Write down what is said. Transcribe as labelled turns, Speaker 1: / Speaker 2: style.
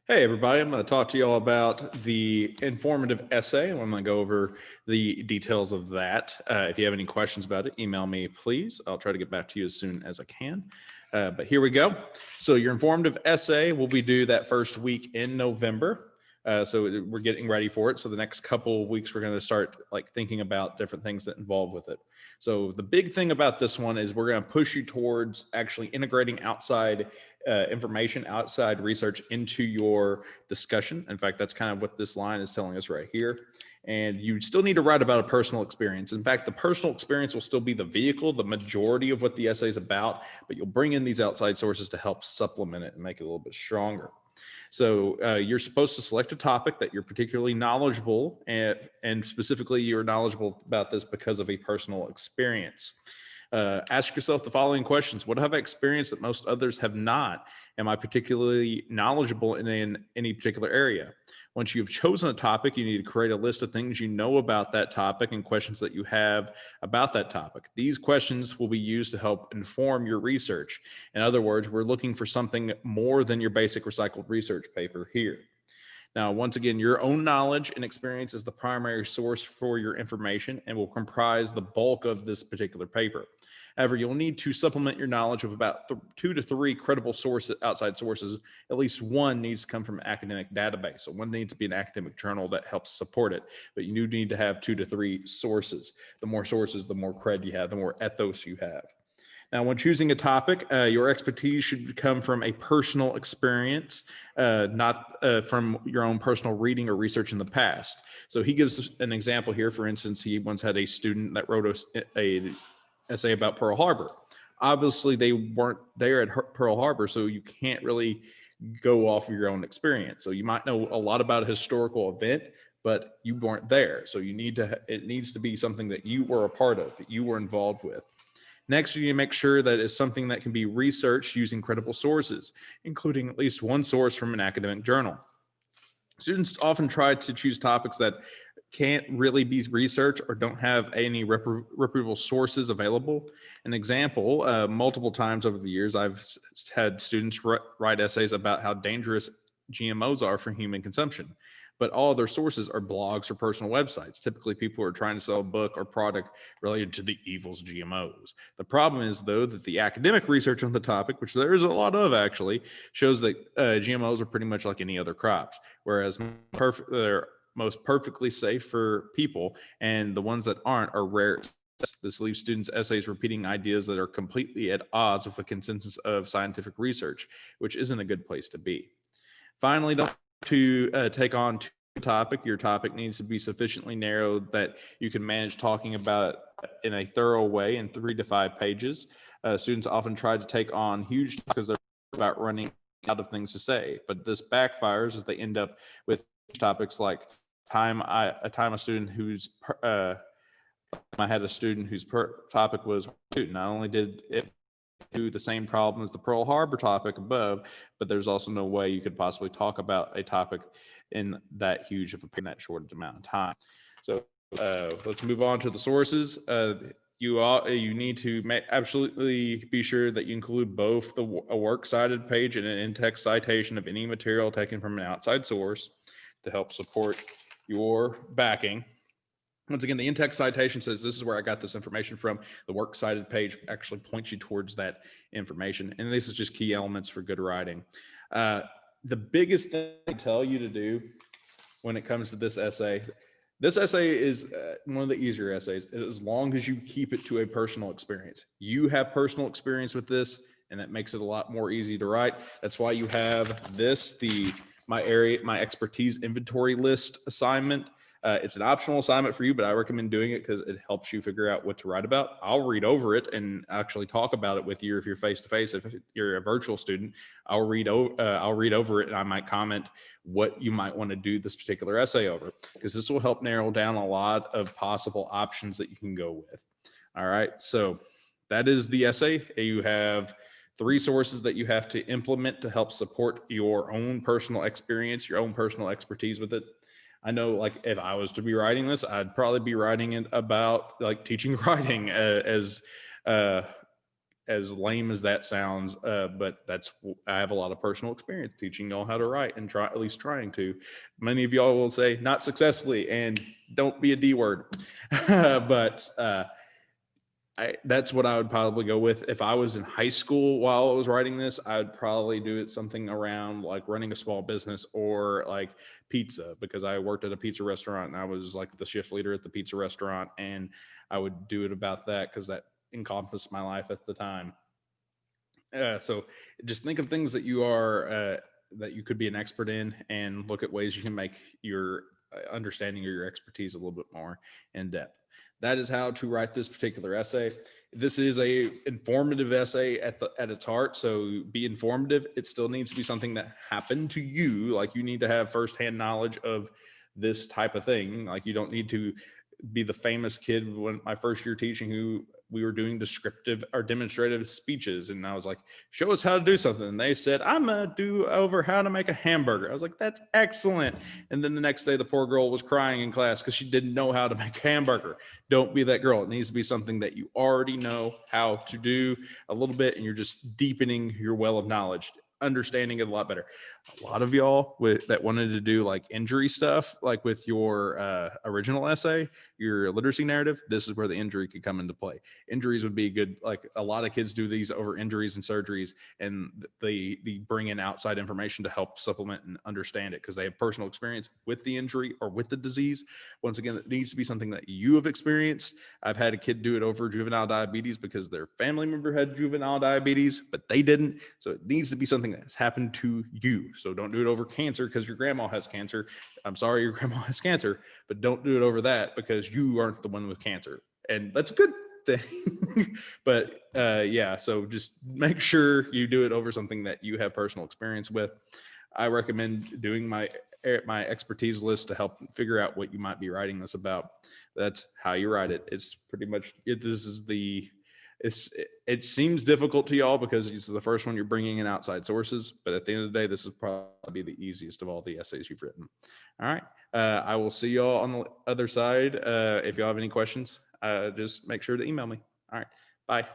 Speaker 1: Hey, everybody. I'm going to talk to you all about the informative essay. I'm going to go over the details of that. If you have any questions about it, email me, please. I'll try to get back to you as soon as I can. But here we go. So your informative essay will be due that first week in November. So we're getting ready for it. So the next couple of weeks, we're going to start thinking about different things that involve with it. So the big thing about this one is we're going to push you towards actually integrating outside information, outside research into your discussion. In fact, that's kind of what this line is telling us right here. And you still need to write about a personal experience. In fact, the personal experience will still be the vehicle, the majority of what the essay is about, but you'll bring in these outside sources to help supplement it and make it a little bit stronger. So you're supposed to select a topic that you're particularly knowledgeable and specifically you're knowledgeable about this because of a personal experience. Ask yourself the following questions. What have I experienced that most others have not? Am I particularly knowledgeable in any particular area? Once you've chosen a topic, you need to create a list of things you know about that topic and questions that you have about that topic. These questions will be used to help inform your research. In other words, we're looking for something more than your basic recycled research paper here. Now, once again, your own knowledge and experience is the primary source for your information and will comprise the bulk of this particular paper. However, you'll need to supplement your knowledge with about 2 to 3 credible sources, outside sources. At least one needs to come from an academic database. So one needs to be an academic journal that helps support it. But you do need to have 2 to 3 sources. The more sources, the more cred you have, the more ethos you have. Now, when choosing a topic, your expertise should come from a personal experience, not from your own personal reading or research in the past. So he gives an example here. For instance, he once had a student that wrote a essay about Pearl Harbor. Obviously, they weren't there at Pearl Harbor, so you can't really go off of your own experience. So you might know a lot about a historical event, but you weren't there. So it needs to be something that you were a part of, that you were involved with. Next, you need to make sure that it's something that can be researched using credible sources, including at least one source from an academic journal. Students often try to choose topics that can't really be researched or don't have any reputable sources available. An example, multiple times over the years, I've had students write essays about how dangerous GMOs are for human consumption, but all their sources are blogs or personal websites. Typically, people are trying to sell a book or product related to the evils of GMOs. The problem is, though, that the academic research on the topic, which there is a lot of actually, shows that GMOs are pretty much like any other crops, whereas they're most perfectly safe for people, and the ones that aren't are rare. This leaves students' essays repeating ideas that are completely at odds with the consensus of scientific research, which isn't a good place to be. Finally, don't take on too topic. Your topic needs to be sufficiently narrow that you can manage talking about it in a thorough way in 3 to 5 pages. Students often try to take on huge because they're about running out of things to say, but this backfires as they end up with topics like a student whose I had a student whose topic was not only did it do the same problem as the Pearl Harbor topic above, but there's also no way you could possibly talk about a topic in that huge of that short amount of time. So let's move on to the sources. You need to absolutely be sure that you include both a works cited page and an in-text citation of any material taken from an outside source to help support your backing. Once again, the in-text citation says this is where I got this information from. The works cited page actually points you towards that information. And this is just key elements for good writing. The biggest thing I tell you to do when it comes to this essay is one of the easier essays, as long as you keep it to a personal experience. You have personal experience with this, and that makes it a lot more easy to write. That's why you have this, my expertise inventory list assignment. It's an optional assignment for you, but I recommend doing it because it helps you figure out what to write about. I'll read over it and actually talk about it with you if you're face-to-face. If you're a virtual student, I'll read over it and I might comment what you might want to do this particular essay over, because this will help narrow down a lot of possible options that you can go with. All right, so that is the essay. You have 3 sources that you have to implement to help support your own personal experience, your own personal expertise with it. I know, like, if I was to be writing this, I'd probably be writing it about like teaching writing as as lame as that sounds, but I have a lot of personal experience teaching y'all how to write and at least trying to. Many of y'all will say not successfully and don't be a D word, but that's what I would probably go with. If I was in high school while I was writing this, I would probably do it something around like running a small business or like pizza, because I worked at a pizza restaurant and I was like the shift leader at the pizza restaurant, and I would do it about that because that encompassed my life at the time. So just think of things that that you could be an expert in, and look at ways you can make your understanding or your expertise a little bit more in depth. That is how to write this particular essay. This is a informative essay at its heart, so be informative. It still needs to be something that happened to you. Like, you need to have firsthand knowledge of this type of thing. Like, you don't need to be the famous kid when my first year teaching who we were doing descriptive or demonstrative speeches, and I was like, show us how to do something, and they said, I'm gonna do over how to make a hamburger. I was like, that's excellent. And then the next day the poor girl was crying in class because she didn't know how to make a hamburger. Don't be that girl. It needs to be something that you already know how to do a little bit, and you're just deepening your well of knowledge, understanding it a lot better. A lot of y'all that wanted to do like injury stuff, like with your original essay, your literacy narrative, this is where the injury could come into play. Injuries would be good. Like, a lot of kids do these over injuries and surgeries, and they bring in outside information to help supplement and understand it because they have personal experience with the injury or with the disease. Once again, it needs to be something that you have experienced. I've had a kid do it over juvenile diabetes because their family member had juvenile diabetes, but they didn't. So it needs to be something that has happened to you. So don't do it over cancer because your grandma has cancer. I'm sorry your grandma has cancer, but don't do it over that because you aren't the one with cancer. And that's a good thing. But yeah, so just make sure you do it over something that you have personal experience with. I recommend doing my expertise list to help figure out what you might be writing this about. That's how you write it. It's pretty much it. It seems difficult to y'all because this is the first one you're bringing in outside sources, but at the end of the day, this is probably the easiest of all the essays you've written. All right. I will see y'all on the other side. If y'all have any questions, just make sure to email me. All right. Bye.